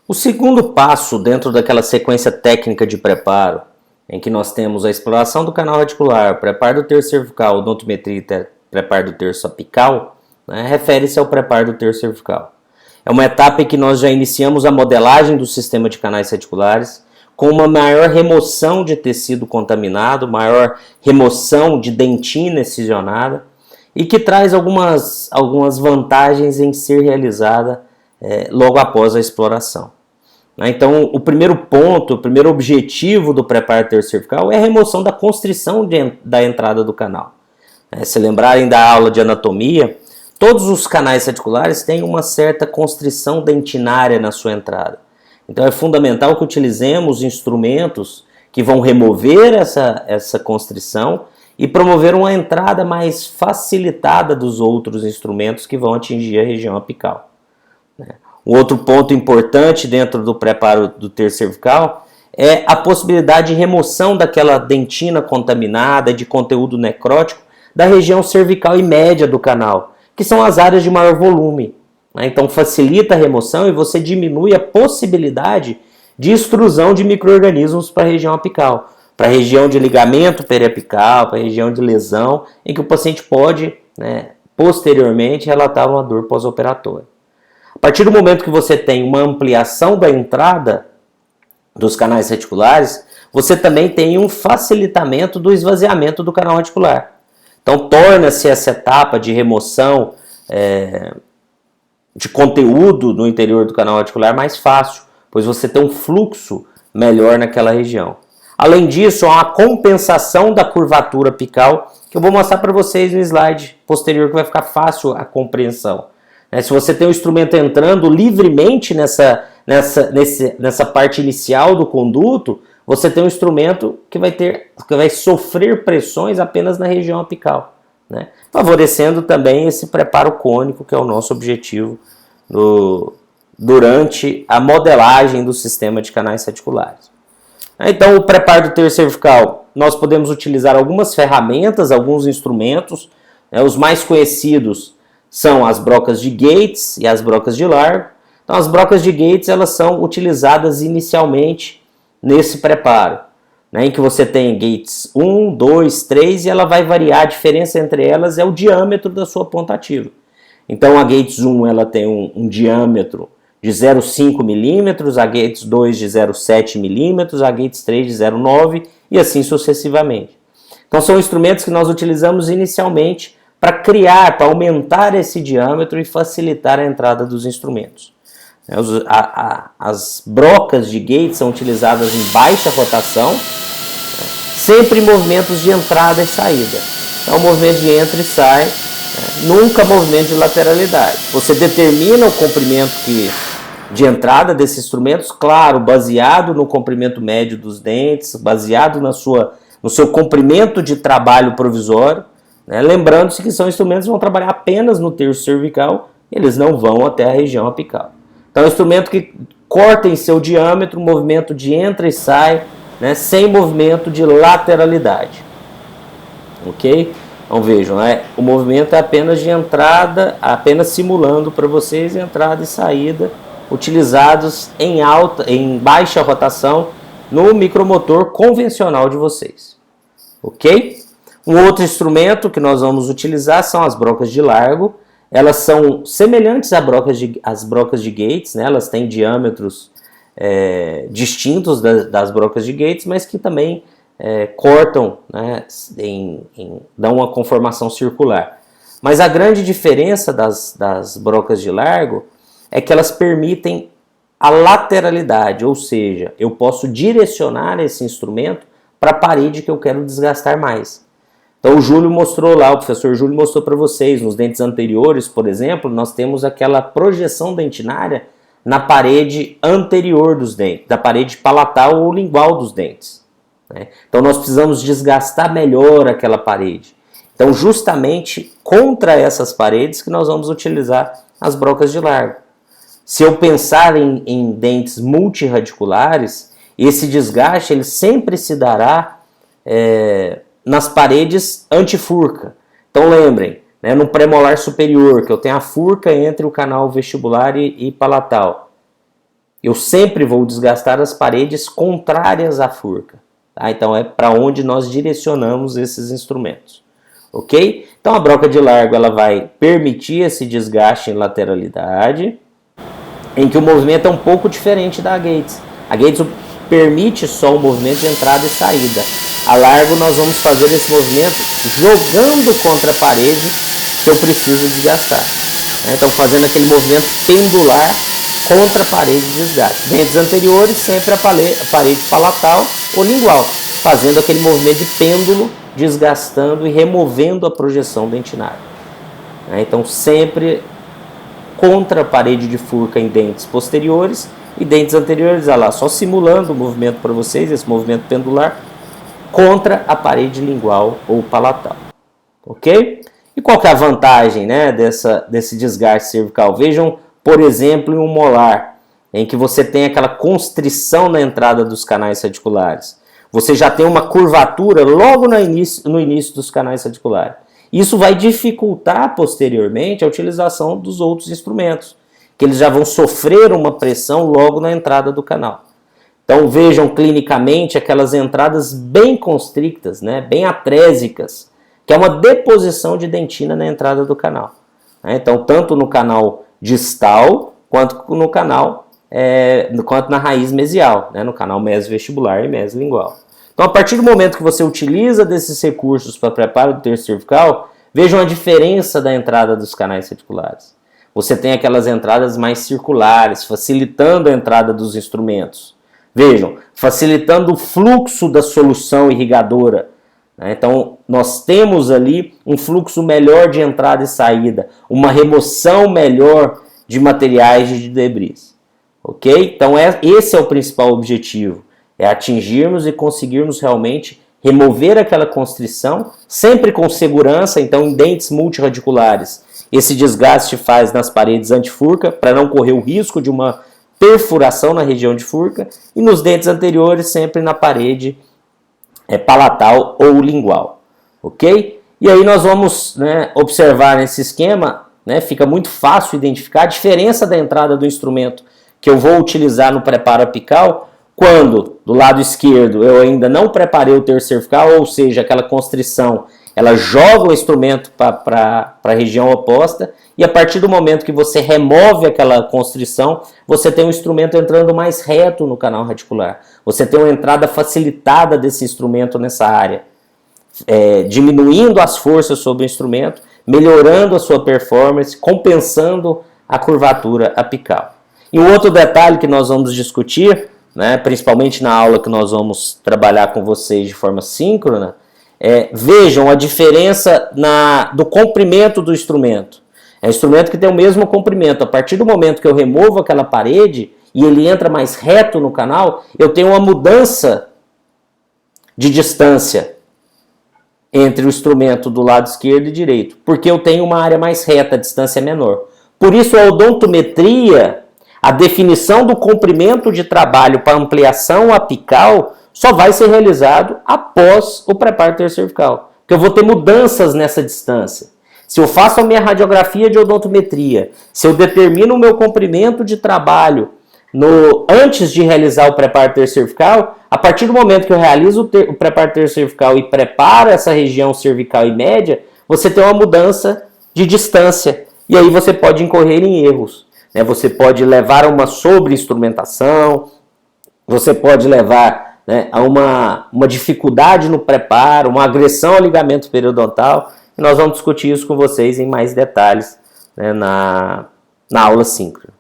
O segundo passo dentro daquela sequência técnica de preparo, em que nós temos a exploração do canal radicular, preparo do terço cervical, odontometria e preparo do terço apical, refere-se ao preparo do terço cervical. É uma etapa em que nós já iniciamos a modelagem do sistema de canais radiculares, com uma maior remoção de tecido contaminado, maior remoção de dentina excisionada, e que traz algumas vantagens em ser realizada logo após a exploração. Então, o primeiro ponto, o primeiro objetivo do preparo do terço cervical é a remoção da constrição da entrada do canal. Se lembrarem da aula de anatomia, todos os canais radiculares têm uma certa constrição dentinária na sua entrada. Então é fundamental que utilizemos instrumentos que vão remover essa constrição e promover uma entrada mais facilitada dos outros instrumentos que vão atingir a região apical. Um outro ponto importante dentro do preparo do terço cervical é a possibilidade de remoção daquela dentina contaminada, de conteúdo necrótico, da região cervical e média do canal, que são as áreas de maior volume. Então facilita a remoção e você diminui a possibilidade de extrusão de micro-organismos para a região apical, para a região de ligamento periapical, para a região de lesão, em que o paciente pode, posteriormente, relatar uma dor pós-operatória. A partir do momento que você tem uma ampliação da entrada dos canais radiculares, você também tem um facilitamento do esvaziamento do canal radicular. Então torna-se essa etapa de remoção de conteúdo no interior do canal radicular mais fácil, pois você tem um fluxo melhor naquela região. Além disso, há uma compensação da curvatura apical, que eu vou mostrar para vocês no slide posterior, que vai ficar fácil a compreensão. Se você tem o instrumento entrando livremente nessa parte inicial do conduto, você tem um instrumento que vai sofrer pressões apenas na região apical, favorecendo também esse preparo cônico, que é o nosso objetivo durante a modelagem do sistema de canais radiculares. Então, o preparo do terço cervical, nós podemos utilizar algumas ferramentas, alguns instrumentos. Os mais conhecidos são as brocas de Gates e as brocas de Largo. Então, as brocas de Gates, elas são utilizadas inicialmente nesse preparo, em que você tem Gates 1, 2, 3 e ela vai variar. A diferença entre elas é o diâmetro da sua ponta ativa. Então a Gates 1 ela tem um diâmetro de 0,5 milímetros, a Gates 2 de 0,7 milímetros, a Gates 3 de 0,9 e assim sucessivamente. Então são instrumentos que nós utilizamos inicialmente para aumentar esse diâmetro e facilitar a entrada dos instrumentos. As brocas de Gates são utilizadas em baixa rotação, sempre em movimentos de entrada e saída. Então, movimento de entra e sai, nunca movimento de lateralidade. Você determina o comprimento de entrada desses instrumentos, claro, baseado no comprimento médio dos dentes, baseado no seu comprimento de trabalho provisório, lembrando-se que são instrumentos que vão trabalhar apenas no terço cervical, eles não vão até a região apical. Então é um instrumento que corta em seu diâmetro, movimento de entra e sai, sem movimento de lateralidade. Ok? Então vejam, o movimento é apenas de entrada, apenas simulando para vocês entrada e saída, utilizados em baixa rotação no micromotor convencional de vocês. Ok? Um outro instrumento que nós vamos utilizar são as brocas de Largo. Elas são semelhantes às brocas de Gates, elas têm diâmetros distintos das brocas de Gates, mas que também cortam, dão uma conformação circular. Mas a grande diferença das brocas de Largo é que elas permitem a lateralidade, ou seja, eu posso direcionar esse instrumento para a parede que eu quero desgastar mais. Então o Júlio mostrou lá, o professor Júlio mostrou para vocês, nos dentes anteriores, por exemplo, nós temos aquela projeção dentinária na parede anterior dos dentes, da parede palatal ou lingual dos dentes. Então nós precisamos desgastar melhor aquela parede. Então justamente contra essas paredes que nós vamos utilizar as brocas de Largo. Se eu pensar em dentes multirradiculares, esse desgaste ele sempre se dará nas paredes antifurca. Então lembrem, no premolar superior, que eu tenho a furca entre o canal vestibular e palatal. eu sempre vou desgastar as paredes contrárias à furca. Tá? Então é para onde nós direcionamos esses instrumentos. Ok? Então a broca de largo ela vai permitir esse desgaste em lateralidade, em que o movimento é um pouco diferente da Gates. A Gates permite só o movimento de entrada e saída. A largo nós vamos fazer esse movimento jogando contra a parede que eu preciso desgastar. Então fazendo aquele movimento pendular contra a parede de desgaste. Dentes anteriores sempre a parede palatal ou lingual, fazendo aquele movimento de pêndulo, desgastando e removendo a projeção dentinária. Então sempre contra a parede de furca em dentes posteriores e dentes anteriores, olha lá, só simulando o movimento para vocês, esse movimento pendular, contra a parede lingual ou palatal. Ok? E qual que é a vantagem, né, desse desgaste cervical? Vejam, por exemplo, em um molar, em que você tem aquela constrição na entrada dos canais radiculares. Você já tem uma curvatura logo no início dos canais radiculares. Isso vai dificultar posteriormente a utilização dos outros instrumentos, que eles já vão sofrer uma pressão logo na entrada do canal. Então vejam clinicamente aquelas entradas bem constrictas, né, bem atrésicas, que é uma deposição de dentina na entrada do canal. Então tanto no canal distal quanto no canal, quanto na raiz mesial, né, no canal mesovestibular e mesolingual. Então a partir do momento que você utiliza desses recursos para preparo do terço cervical, vejam a diferença da entrada dos canais radiculares. Você tem aquelas entradas mais circulares, facilitando a entrada dos instrumentos. Vejam, facilitando o fluxo da solução irrigadora. Então, nós temos ali um fluxo melhor de entrada e saída, uma remoção melhor de materiais de debris. Ok? Então, esse é o principal objetivo, é atingirmos e conseguirmos realmente remover aquela constrição, sempre com segurança. Então, em dentes multirradiculares, esse desgaste faz nas paredes antifurca, para não correr o risco de uma perfuração na região de furca, e nos dentes anteriores, sempre na parede palatal ou lingual. Ok? E aí nós vamos, né, observar nesse esquema, né, fica muito fácil identificar a diferença da entrada do instrumento que eu vou utilizar no preparo apical, quando do lado esquerdo eu ainda não preparei o terço cervical, ou seja, aquela constrição, ela joga o instrumento para a região oposta, e a partir do momento que você remove aquela constrição, você tem um instrumento entrando mais reto no canal radicular. Você tem uma entrada facilitada desse instrumento nessa área, diminuindo as forças sobre o instrumento, melhorando a sua performance, compensando a curvatura apical. E um outro detalhe que nós vamos discutir, né, principalmente na aula que nós vamos trabalhar com vocês de forma síncrona, vejam a diferença do comprimento do instrumento. É um instrumento que tem o mesmo comprimento. A partir do momento que eu removo aquela parede e ele entra mais reto no canal, eu tenho uma mudança de distância entre o instrumento do lado esquerdo e direito, porque eu tenho uma área mais reta, a distância é menor. Por isso a odontometria, a definição do comprimento de trabalho para ampliação apical, só vai ser realizado após o preparo do terço cervical, porque eu vou ter mudanças nessa distância. Se eu faço a minha radiografia de odontometria, se eu determino o meu comprimento de trabalho antes de realizar o preparo do terço cervical, a partir do momento que eu realizo o preparo do terço cervical e preparo essa região cervical e média, você tem uma mudança de distância, e aí você pode incorrer em erros. Você pode levar a uma sobreinstrumentação, você pode levar, né, a uma dificuldade no preparo, uma agressão ao ligamento periodontal, e nós vamos discutir isso com vocês em mais detalhes, né, na aula síncrona.